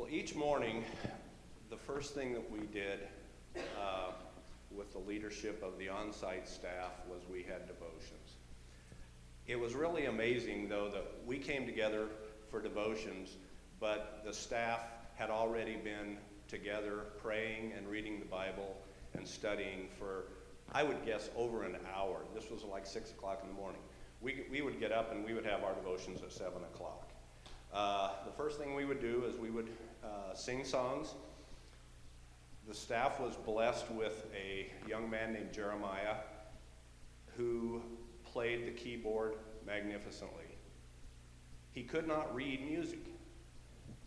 Well, each morning, the first thing that we did with the leadership of the on-site staff was we had devotions. It was really amazing, though, that we came together for devotions, but the staff had already been together praying and reading the Bible and studying for, I would guess, over an hour. This was like 6 o'clock in the morning. We would get up and we would have our devotions at 7 o'clock. The first thing we would do is we would sing songs. The staff was blessed with a young man named Jeremiah who played the keyboard magnificently. He could not read music,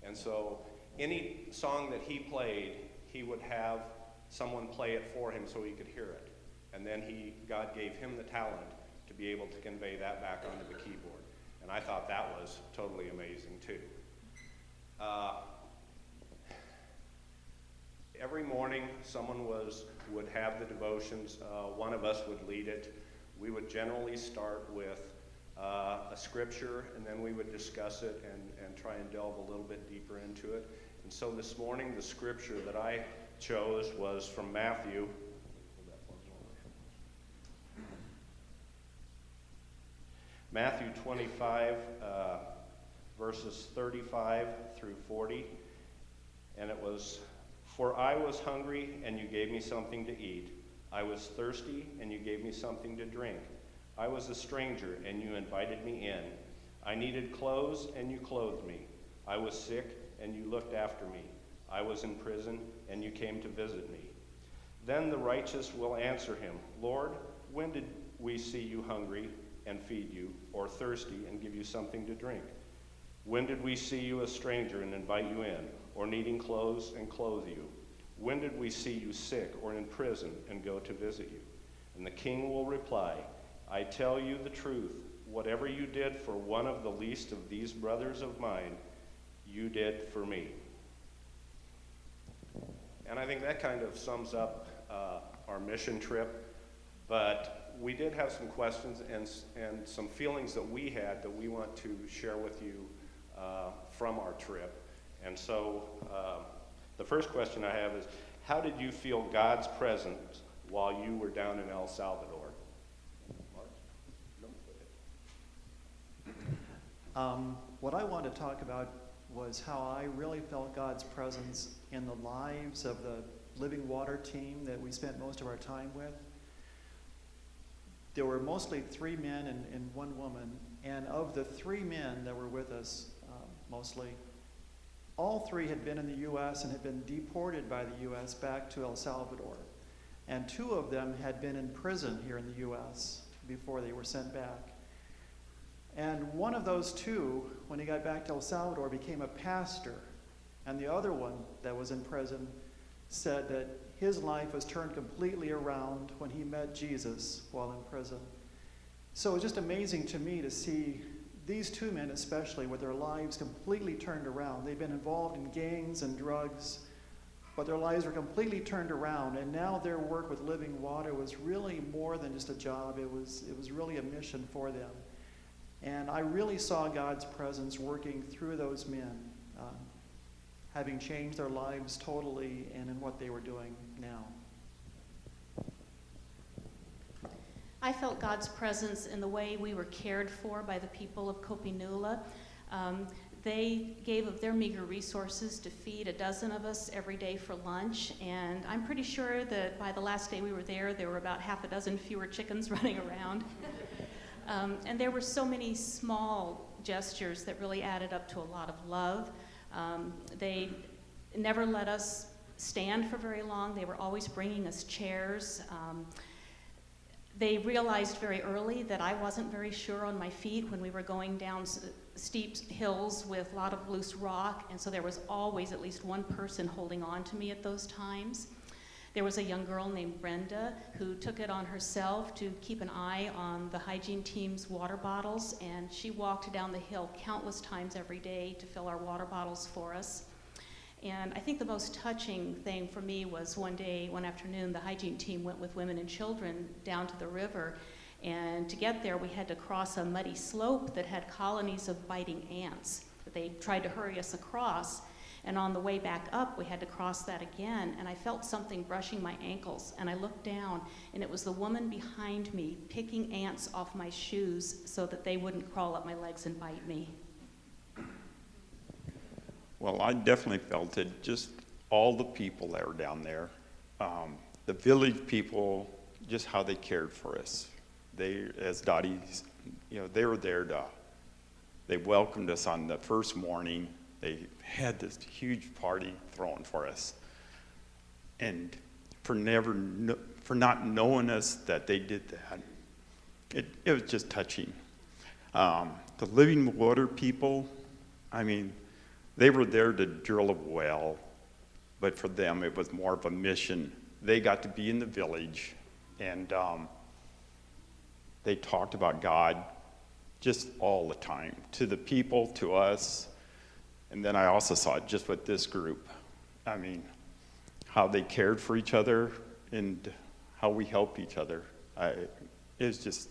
and so any song that he played, he would have someone play it for him so he could hear it. And then God gave him the talent to be able to convey that back onto the keyboard. And I thought that was totally amazing too. Every morning, someone would have the devotions. One of us would lead it. We would generally start with a scripture, and then we would discuss it and try and delve a little bit deeper into it. And so this morning, the scripture that I chose was from Matthew. Matthew 25, verses 35 through 40. And it was, "For I was hungry, and you gave me something to eat. I was thirsty, and you gave me something to drink. I was a stranger, and you invited me in. I needed clothes, and you clothed me. I was sick, and you looked after me. I was in prison, and you came to visit me." Then the righteous will answer him, "Lord, when did we see you hungry and feed you, or thirsty and give you something to drink? When did we see you a stranger and invite you in, or needing clothes and clothe you? When did we see you sick or in prison and go to visit you?" And the king will reply, "I tell you the truth, whatever you did for one of the least of these brothers of mine, you did for me." And I think that kind of sums up our mission trip. But we did have some questions and some feelings that we had that we want to share with you from our trip. And so the first question I have is, how did you feel God's presence while you were down in El Salvador? What I wanted to talk about was how I really felt God's presence in the lives of the Living Water team that we spent most of our time with. There were mostly 3 men and 1 woman, and of the 3 men that were with us, mostly, all 3 had been in the U.S. and had been deported by the U.S. back to El Salvador. And 2 of them had been in prison here in the U.S. before they were sent back. And one of those 2, when he got back to El Salvador, became a pastor. And the other one that was in prison said that his life was turned completely around when he met Jesus while in prison. So it was just amazing to me to see these 2 men especially with their lives completely turned around. They've been involved in gangs and drugs, but their lives were completely turned around. And now their work with Living Water was really more than just a job. It was really a mission for them. And I really saw God's presence working through those men, having changed their lives totally and in what they were doing now. I felt God's presence in the way we were cared for by the people of Copinula. They gave of their meager resources to feed a dozen of us every day for lunch, and I'm pretty sure that by the last day we were there were about half a dozen fewer chickens running around. And there were so many small gestures that really added up to a lot of love. They never let us stand for very long. They were always bringing us chairs. They realized very early that I wasn't very sure on my feet when we were going down steep hills with a lot of loose rock, and so there was always at least one person holding on to me at those times. There was a young girl named Brenda who took it on herself to keep an eye on the hygiene team's water bottles, and she walked down the hill countless times every day to fill our water bottles for us. And I think the most touching thing for me was one afternoon, the hygiene team went with women and children down to the river, and to get there we had to cross a muddy slope that had colonies of biting ants that they tried to hurry us across. And on the way back up, we had to cross that again, and I felt something brushing my ankles, and I looked down, and it was the woman behind me picking ants off my shoes so that they wouldn't crawl up my legs and bite me. Well, I definitely felt it, just all the people that were down there. The village people, just how they cared for us. They, as Dottie, they were there they welcomed us on the first morning. They had this huge party thrown for us. And for not knowing us that they did that, it was just touching. The living water people, I mean, they were there to drill a well, but for them it was more of a mission. They got to be in the village, and they talked about God just all the time, to the people, to us. And then I also saw it just with this group. I mean, how they cared for each other and how we help each other. It was just,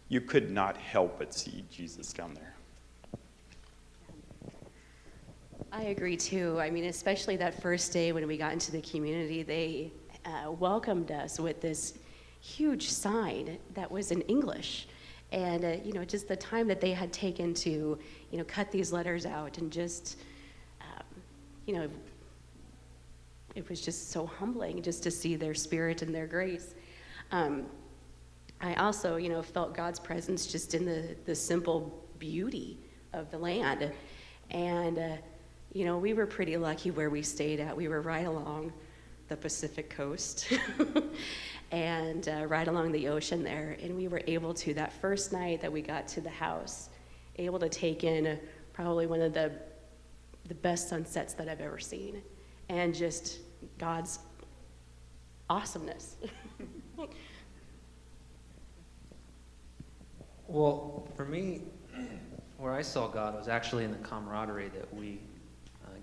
you could not help but see Jesus down there. I agree too. I mean, especially that first day when we got into the community, they welcomed us with this huge sign that was in English. And, just the time that they had taken to, cut these letters out and just, it was just so humbling just to see their spirit and their grace. I also, felt God's presence just in the simple beauty of the land. And, we were pretty lucky where we stayed at. We were right along the Pacific coast and right along the ocean there. And we were able to, that first night that we got to the house, able to take in probably one of the best sunsets that I've ever seen. And just God's awesomeness. Well, for me, where I saw God was actually in the camaraderie that we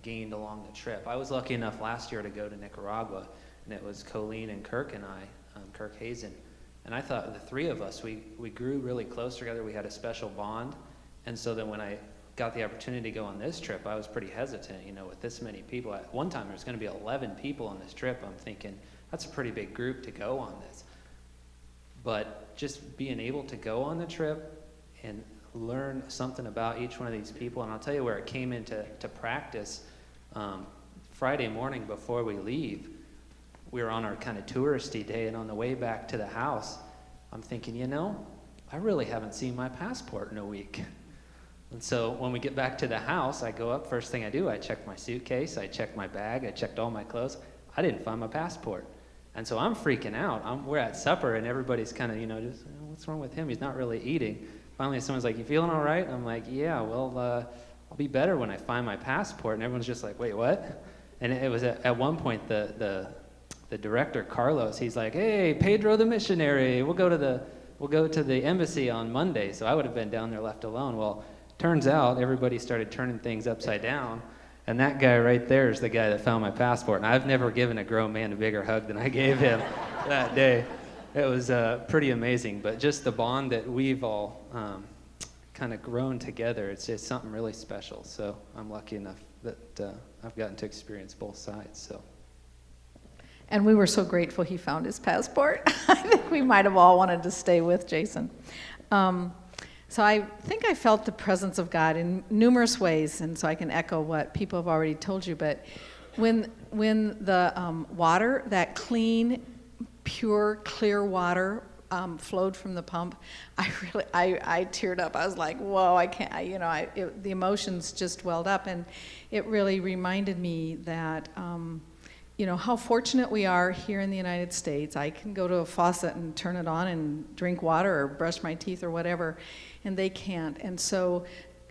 gained along the trip. I was lucky enough last year to go to Nicaragua, and it was Colleen and Kirk and I, Kirk Hazen. And I thought the three of us, we grew really close together. We had a special bond. And so then when I got the opportunity to go on this trip, I was pretty hesitant, with this many people. At one time, there was going to be 11 people on this trip. I'm thinking, that's a pretty big group to go on this. But just being able to go on the trip and learn something about each one of these people, and I'll tell you where it came into practice. Friday morning before we leave, we were on our kind of touristy day, and on the way back to the house, I'm thinking, I really haven't seen my passport in a week. And so when we get back to the house, I go up, first thing I do, I check my suitcase, I check my bag, I checked all my clothes. I didn't find my passport. And so I'm freaking out. We're at supper, and everybody's kind of, just, what's wrong with him? He's not really eating. Finally, someone's like, you feeling all right? I'm like, yeah, well, I'll be better when I find my passport. And everyone's just like, wait, what? And it was at one point, the director, Carlos, he's like, hey, Pedro the missionary, we'll go to the embassy on Monday. So I would have been down there left alone. Well, turns out everybody started turning things upside down. And that guy right there is the guy that found my passport. And I've never given a grown man a bigger hug than I gave him that day. It was pretty amazing. But just the bond that we've all kind of grown together, it's just something really special. So I'm lucky enough that I've gotten to experience both sides. So. And we were so grateful he found his passport. I think we might have all wanted to stay with Jason. So I think I felt the presence of God in numerous ways, and so I can echo what people have already told you. But when the water, that clean, pure, clear water flowed from the pump, I teared up. I was like, whoa, I can't, the emotions just welled up, and it really reminded me that, how fortunate we are here in the United States. I can go to a faucet and turn it on and drink water or brush my teeth or whatever, and they can't. And so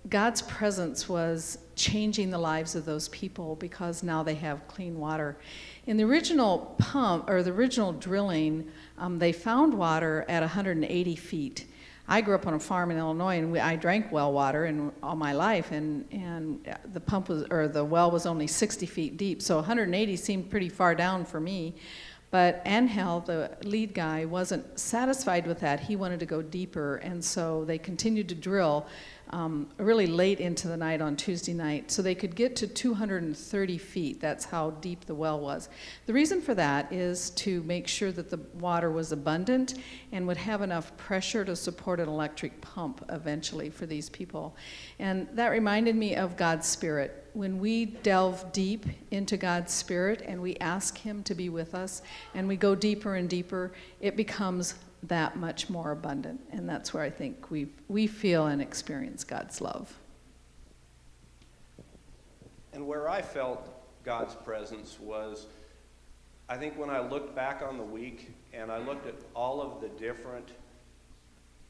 God's presence was changing the lives of those people because now they have clean water. In the original pump, or the original drilling, they found water at 180 feet. I grew up on a farm in Illinois, and I drank well water all my life, and the pump was, or the well was only 60 feet deep, so 180 seemed pretty far down for me. But Angel, the lead guy, wasn't satisfied with that. He wanted to go deeper, and so they continued to drill really late into the night on Tuesday night, so they could get to 230 feet. That's how deep the well was. The reason for that is to make sure that the water was abundant and would have enough pressure to support an electric pump eventually for these people. And that reminded me of God's Spirit. When we delve deep into God's Spirit and we ask Him to be with us and we go deeper and deeper, it becomes that much more abundant. And that's where I think we feel and experience God's love. And where I felt God's presence was, I think when I looked back on the week and I looked at all of the different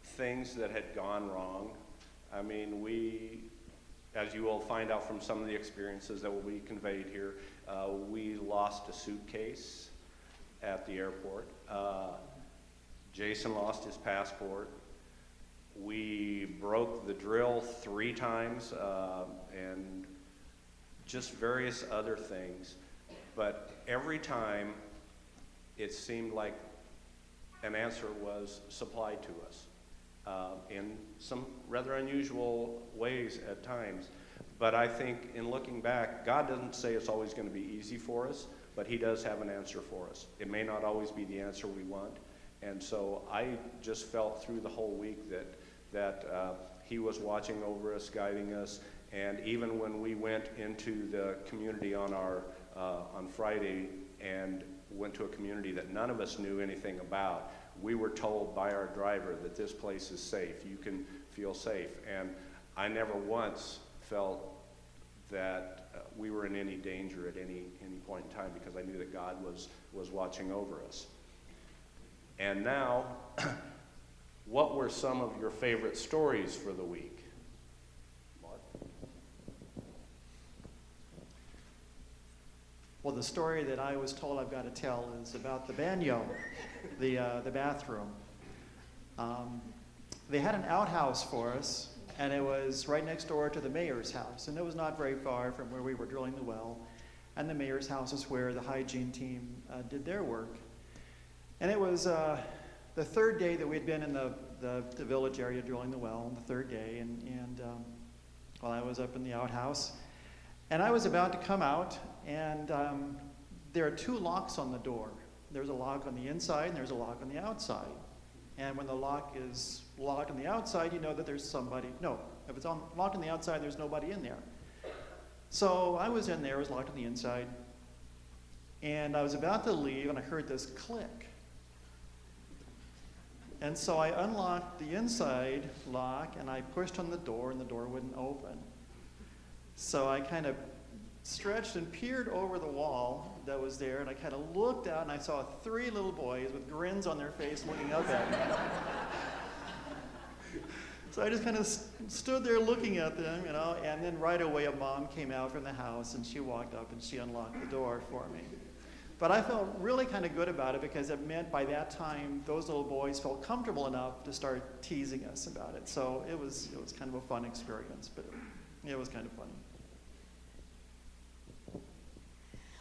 things that had gone wrong, I mean, as you will find out from some of the experiences that will be conveyed here, we lost a suitcase at the airport. Jason lost his passport. We broke the drill 3 times, and just various other things. But every time, it seemed like an answer was supplied to us in some rather unusual ways at times. But I think in looking back, God doesn't say it's always going to be easy for us, but He does have an answer for us. It may not always be the answer we want. And so I just felt through the whole week that He was watching over us, guiding us. And even when we went into the community on Friday and went to a community that none of us knew anything about, we were told by our driver that this place is safe. You can feel safe. And I never once felt that we were in any danger at any point in time, because I knew that God was watching over us. And now, what were some of your favorite stories for the week? Mark? Well, the story that I was told I've got to tell is about the banyo, the bathroom. They had an outhouse for us, and it was right next door to the mayor's house, and it was not very far from where we were drilling the well. And the mayor's house is where the hygiene team did their work. And it was the 3rd day that we'd been in the village area drilling the well, the 3rd day, and while I was up in the outhouse, and I was about to come out, and there are 2 locks on the door. There's a lock on the inside, and there's a lock on the outside. And when the lock is locked on the outside, you know that there's somebody. No, if it's locked on the outside, there's nobody in there. So I was in there, it was locked on the inside, and I was about to leave, and I heard this click. And so I unlocked the inside lock, and I pushed on the door, and the door wouldn't open. So I kind of stretched and peered over the wall that was there, and I kind of looked out, and I saw 3 little boys with grins on their face looking up at me. So I just kind of stood there looking at them, and then right away a mom came out from the house, and she walked up, and she unlocked the door for me. But I felt really kind of good about it, because it meant by that time those little boys felt comfortable enough to start teasing us about it. So it was kind of a fun experience, but it was kind of funny.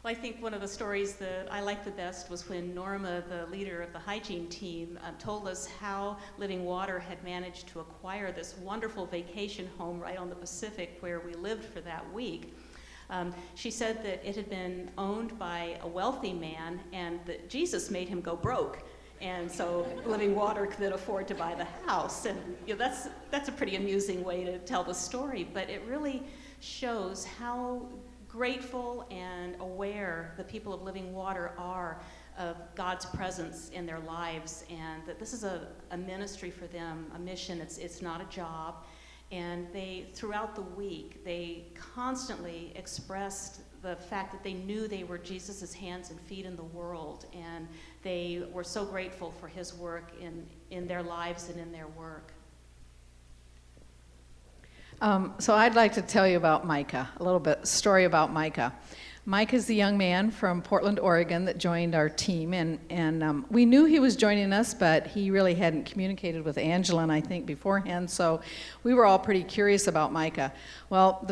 Well, I think one of the stories that I liked the best was when Norma, the leader of the hygiene team, told us how Living Water had managed to acquire this wonderful vacation home right on the Pacific where we lived for that week. She said that it had been owned by a wealthy man, and that Jesus made him go broke. And so Living Water could afford to buy the house. And that's a pretty amusing way to tell the story, but it really shows how grateful and aware the people of Living Water are of God's presence in their lives, and that this is a ministry for them, a mission. It's not a job. And they, throughout the week, they constantly expressed the fact that they knew they were Jesus' hands and feet in the world, and they were so grateful for His work in their lives and in their work. So I'd like to tell you about Micah, a little bit story about Micah. Mike is the young man from Portland, Oregon that joined our team, and we knew he was joining us, but he really hadn't communicated with Angela, and I think beforehand, so we were all pretty curious about Micah. Well,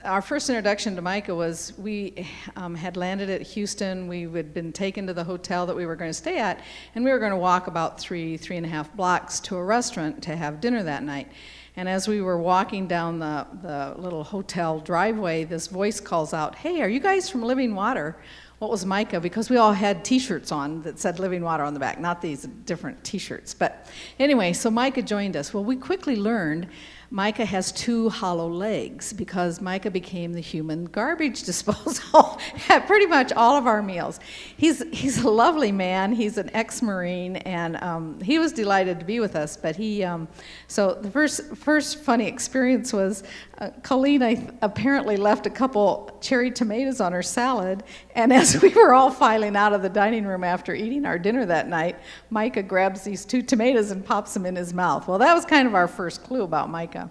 our first introduction to Micah was we had landed at Houston. We had been taken to the hotel that we were going to stay at, and we were going to walk about 3.5 blocks to a restaurant to have dinner that night. And as we were walking down the little hotel driveway, this voice calls out, "Hey, are you guys from Living Water?" What was Micah? Because we all had T-shirts on that said Living Water on the back, not these different T-shirts. But anyway, so Micah joined us. Well, we quickly learned Micah has 2 hollow legs because Micah became the human garbage disposal at pretty much all of our meals. He's a lovely man. He's an ex-Marine, and he was delighted to be with us. But so the first funny experience was Colleen apparently left a couple cherry tomatoes on her salad, and as we were all filing out of the dining room after eating our dinner that night, Micah grabs these 2 tomatoes and pops them in his mouth. Well, that was kind of our first clue about Micah.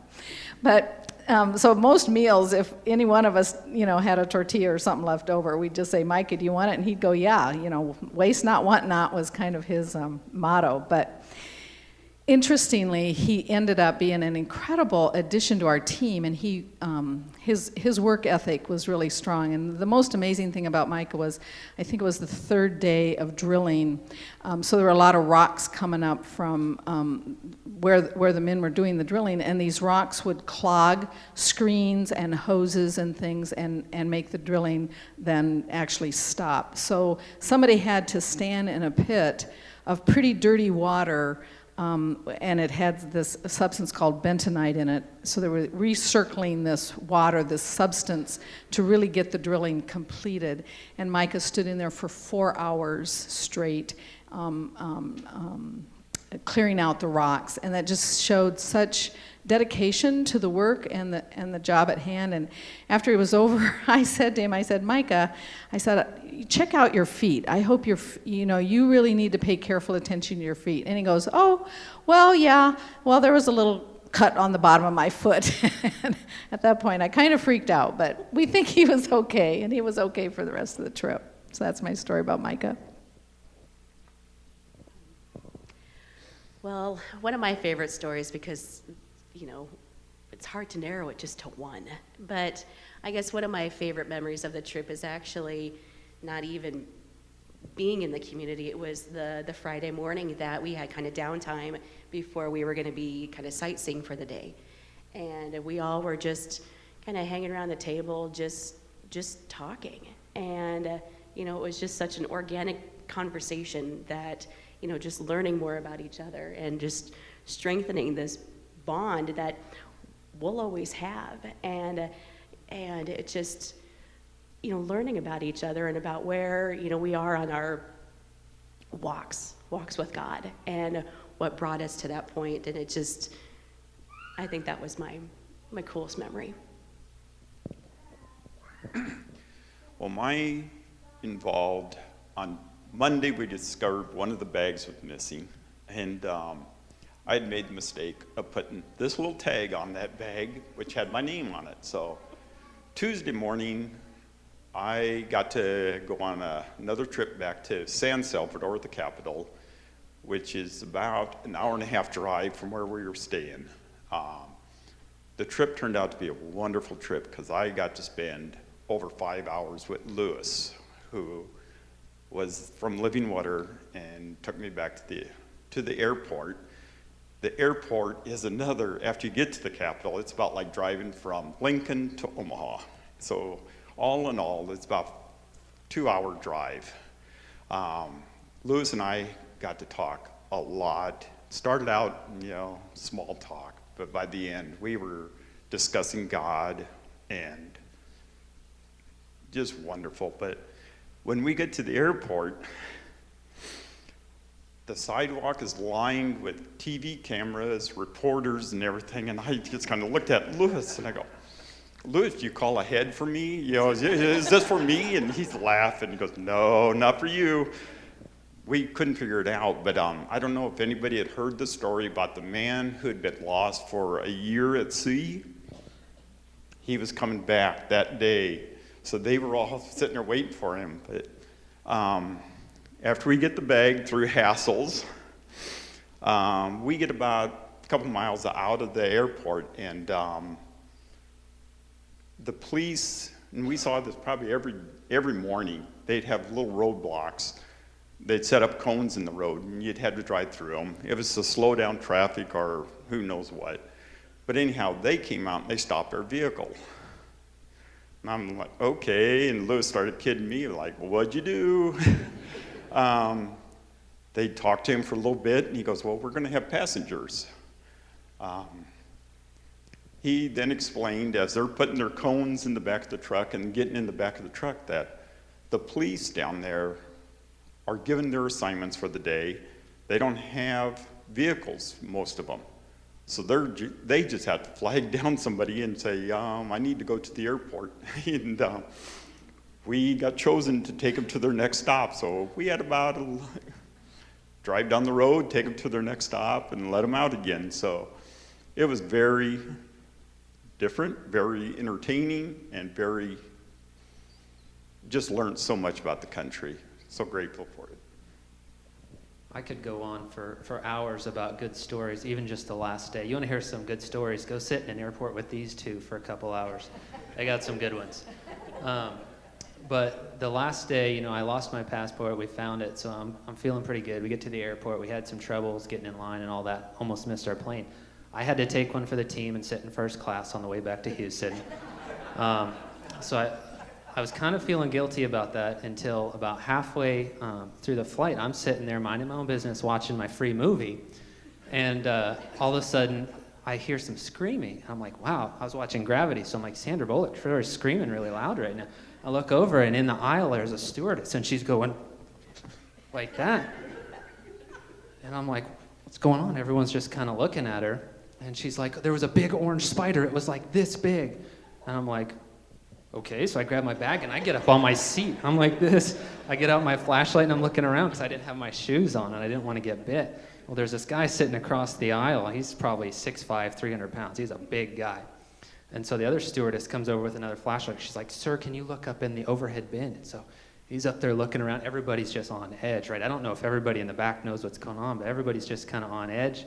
But so most meals, if any one of us, had a tortilla or something left over, we'd just say, "Micah, do you want it?" And he'd go, "Yeah." Waste not, want not was kind of his motto. But interestingly, he ended up being an incredible addition to our team, and his work ethic was really strong. And the most amazing thing about Micah was, I think it was the 3rd day of drilling. So there were a lot of rocks coming up from where the men were doing the drilling, and these rocks would clog screens and hoses and things and make the drilling then actually stop. So somebody had to stand in a pit of pretty dirty water, and it had this substance called bentonite in it. So they were recircling this water, this substance, to really get the drilling completed. And Micah stood in there for 4 hours straight, clearing out the rocks, and that just showed such dedication to the work and the job at hand. And after it was over, I said to him, "Micah, check out your feet. I hope you really need to pay careful attention to your feet." And he goes, "Oh, well, yeah. Well, there was a little cut on the bottom of my foot." And at that point, I kind of freaked out, but we think he was okay, and he was okay for the rest of the trip. So that's my story about Micah. Well, one of my favorite stories, because, it's hard to narrow it just to one. But I guess one of my favorite memories of the trip is actually not even being in the community. It was the Friday morning that we had kind of downtime before we were going to be kind of sightseeing for the day. And we all were just kind of hanging around the table, just talking. And, it was just such an organic conversation that, just learning more about each other and just strengthening this bond that we'll always have. And it just, learning about each other and about where, we are on our walks with God and what brought us to that point. And I think that was my coolest memory. Well, my involved on Monday, we discovered one of the bags was missing, and I had made the mistake of putting this little tag on that bag, which had my name on it. So Tuesday morning, I got to go on another trip back to San Salvador, the capital, which is about an hour-and-a-half drive from where we were staying. The trip turned out to be a wonderful trip because I got to spend over 5 hours with Lewis, who was from Living Water, and took me back to the airport. The airport is after you get to the capital, it's about like driving from Lincoln to Omaha. So all in all, it's about a 2-hour drive. Lewis and I got to talk a lot. Started out, small talk, but by the end, we were discussing God and just wonderful. But when we get to the airport, the sidewalk is lined with TV cameras, reporters, and everything, and I just kind of looked at Lewis, and I go, "Lewis, do you call ahead for me? Is this for me?" And he's laughing. He goes, "No, not for you." We couldn't figure it out, but I don't know if anybody had heard the story about the man who had been lost for a year at sea. He was coming back that day So they were all sitting there waiting for him. But after we get the bag through hassles, we get about a couple miles out of the airport, and the police, and we saw this probably every morning, they'd have little roadblocks. They'd set up cones in the road, and you'd have to drive through them. It was to slow down traffic or who knows what. But anyhow, they came out and they stopped our vehicle. And I'm like, okay, and Lewis started kidding me, like, well, what'd you do? They talked to him for a little bit, and he goes, well, we're gonna have passengers. He then explained, as they're putting their cones in the back of the truck and getting in the back of the truck, that the police down there are given their assignments for the day. They don't have vehicles, most of them. So they just have to flag down somebody and say, I need to go to the airport. And we got chosen to take them to their next stop. So we had about drive down the road, take them to their next stop, and let them out again. So it was very different, very entertaining, and just learned so much about the country. So grateful for it. I could go on for hours about good stories, even just the last day. You want to hear some good stories, go sit in an airport with these two for a couple hours. They got some good ones. But the last day, I lost my passport. We found it, so I'm feeling pretty good. We get to the airport. We had some troubles getting in line and all that. Almost missed our plane. I had to take one for the team and sit in first class on the way back to Houston. So I was kind of feeling guilty about that until about halfway through the flight. I'm sitting there minding my own business, watching my free movie, and all of a sudden I hear some screaming. I'm like, wow, I was watching Gravity, so I'm like, Sandra Bullock sure is screaming really loud right now. I look over, and in the aisle there's a stewardess, and she's going like that. And I'm like, what's going on? Everyone's just kind of looking at her, and she's like, there was a big orange spider. It was like this big. And I'm like, okay, so I grab my bag and I get up on my seat. I'm like this. I get out my flashlight and I'm looking around because I didn't have my shoes on and I didn't want to get bit. Well, there's this guy sitting across the aisle. He's probably 6'5", 300 pounds. He's a big guy. And so the other stewardess comes over with another flashlight. She's like, sir, can you look up in the overhead bin? And so he's up there looking around. Everybody's just on edge, right? I don't know if everybody in the back knows what's going on, but everybody's just kind of on edge.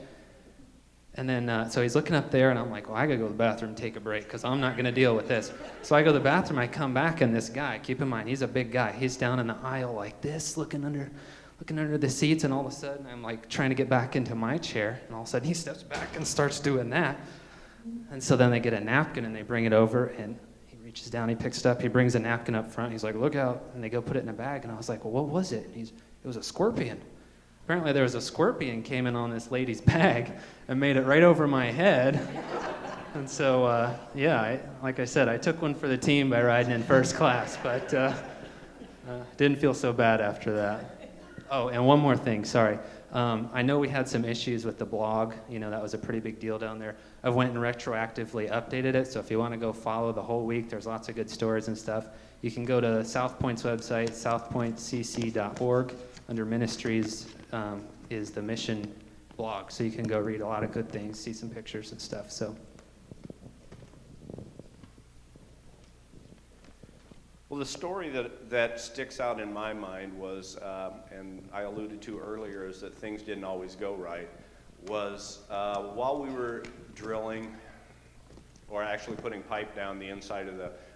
And then, so he's looking up there, and I'm like, well, I gotta go to the bathroom and take a break, because I'm not gonna deal with this. So I go to the bathroom, I come back, and this guy, keep in mind, he's a big guy. He's down in the aisle like this, looking under the seats, and all of a sudden, I'm like trying to get back into my chair, and all of a sudden, he steps back and starts doing that. And so then they get a napkin, and they bring it over, and he reaches down, he picks it up, he brings a napkin up front, he's like, look out, and they go put it in a bag, and I was like, well, what was it? It was a scorpion. Apparently there was a scorpion came in on this lady's bag and made it right over my head. And so, like I said, I took one for the team by riding in first class, but didn't feel so bad after that. Oh, and one more thing, sorry. I know we had some issues with the blog. That was a pretty big deal down there. I went and retroactively updated it, so if you want to go follow the whole week, there's lots of good stories and stuff. You can go to South Point's website, southpointcc.org. Under Ministries is the mission blog, so you can go read a lot of good things, see some pictures and stuff. So, well, the story that sticks out in my mind was, and I alluded to earlier, is that things didn't always go right, was while we were drilling, or actually putting pipe down the inside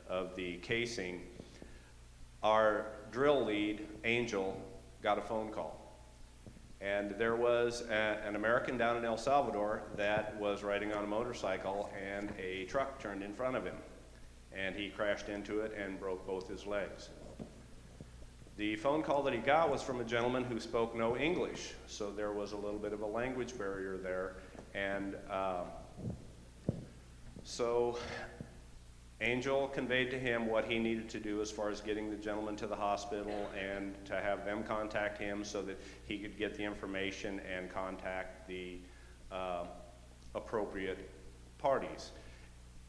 of the casing, our drill lead, Angel, got a phone call. And there was an American down in El Salvador that was riding on a motorcycle, and a truck turned in front of him. And he crashed into it and broke both his legs. The phone call that he got was from a gentleman who spoke no English, so there was a little bit of a language barrier there. And so Angel conveyed to him what he needed to do as far as getting the gentleman to the hospital and to have them contact him so that he could get the information and contact the appropriate parties.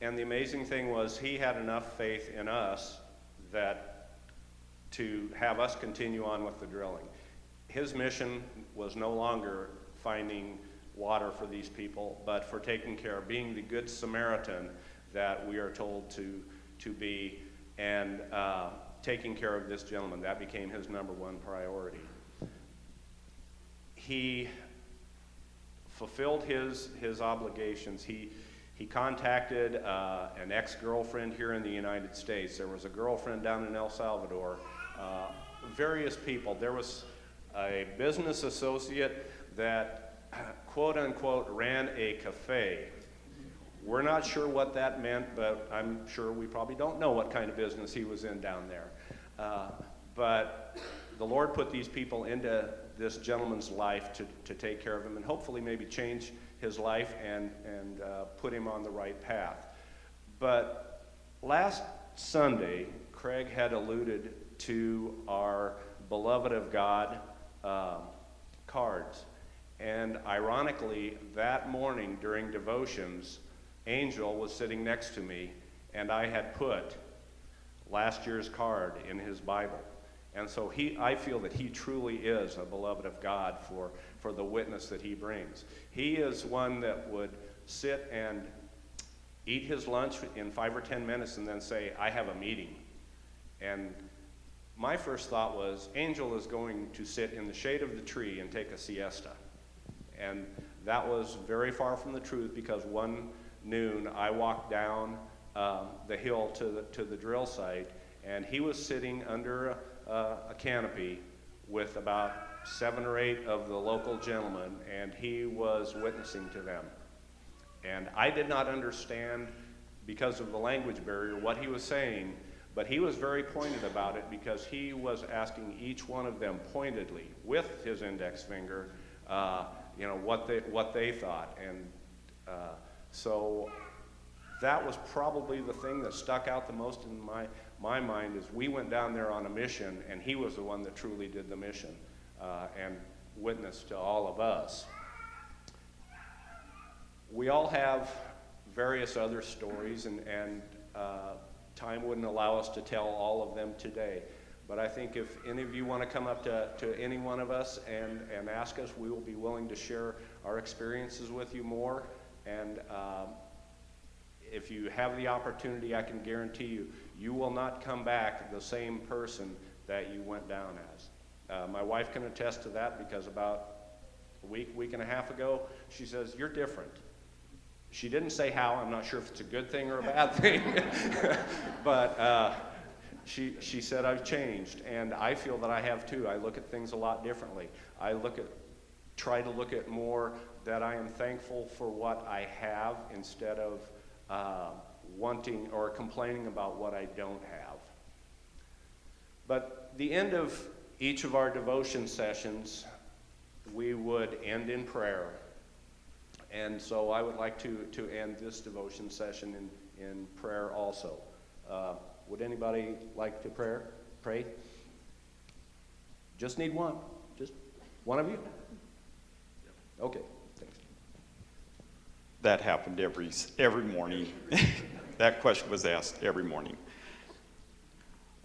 And the amazing thing was he had enough faith in us to have us continue on with the drilling. His mission was no longer finding water for these people, but for taking care of being the good Samaritan that we are told to be and taking care of this gentleman. That became his number one priority. He fulfilled his obligations. He contacted an ex-girlfriend here in the United States. There was a girlfriend down in El Salvador. Various people. There was a business associate that, quote unquote, ran a cafe. We're not sure what that meant, but I'm sure we probably don't know what kind of business he was in down there. But the Lord put these people into this gentleman's life to take care of him and hopefully maybe change his life and put him on the right path. But last Sunday, Craig had alluded to our Beloved of God cards. And ironically, that morning during devotions, Angel was sitting next to me, and I had put last year's card in his Bible. And so I feel that he truly is a beloved of God for the witness that he brings. He is one that would sit and eat his lunch in 5 or 10 minutes and then say, I have a meeting. And my first thought was, Angel is going to sit in the shade of the tree and take a siesta. And that was very far from the truth, because one noon I walked down the hill to the drill site, and he was sitting under a canopy with about 7 or 8 of the local gentlemen, and he was witnessing to them. And I did not understand, because of the language barrier, what he was saying, but he was very pointed about it, because he was asking each one of them pointedly with his index finger, what they thought. And so that was probably the thing that stuck out the most in my mind, is we went down there on a mission, and he was the one that truly did the mission and witnessed to all of us. We all have various other stories, and time wouldn't allow us to tell all of them today. But I think if any of you want to come up to any one of us and ask us, we will be willing to share our experiences with you more. And if you have the opportunity, I can guarantee you, you will not come back the same person that you went down as. My wife can attest to that, because about a week and a half ago, she says, you're different. She didn't say how. I'm not sure if it's a good thing or a bad thing. But she said, I've changed. And I feel that I have too. I look at things a lot differently. I try to look at more that I am thankful for what I have, instead of wanting or complaining about what I don't have. But the end of each of our devotion sessions, we would end in prayer. And so I would like to end this devotion session in prayer also. Would anybody like to pray? Just need one. Just one of you? Okay, thanks. That happened every morning. That question was asked every morning.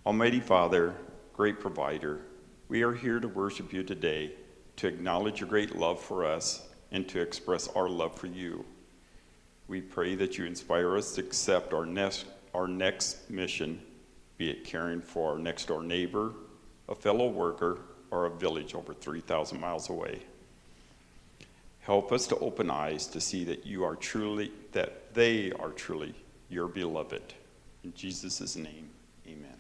Almighty Father, great provider, we are here to worship you today, to acknowledge your great love for us, and to express our love for you. We pray that you inspire us to accept our next mission, be it caring for our next door neighbor, a fellow worker, or a village over 3,000 miles away. Help us to open eyes to see that they are truly your beloved. In Jesus' name, amen.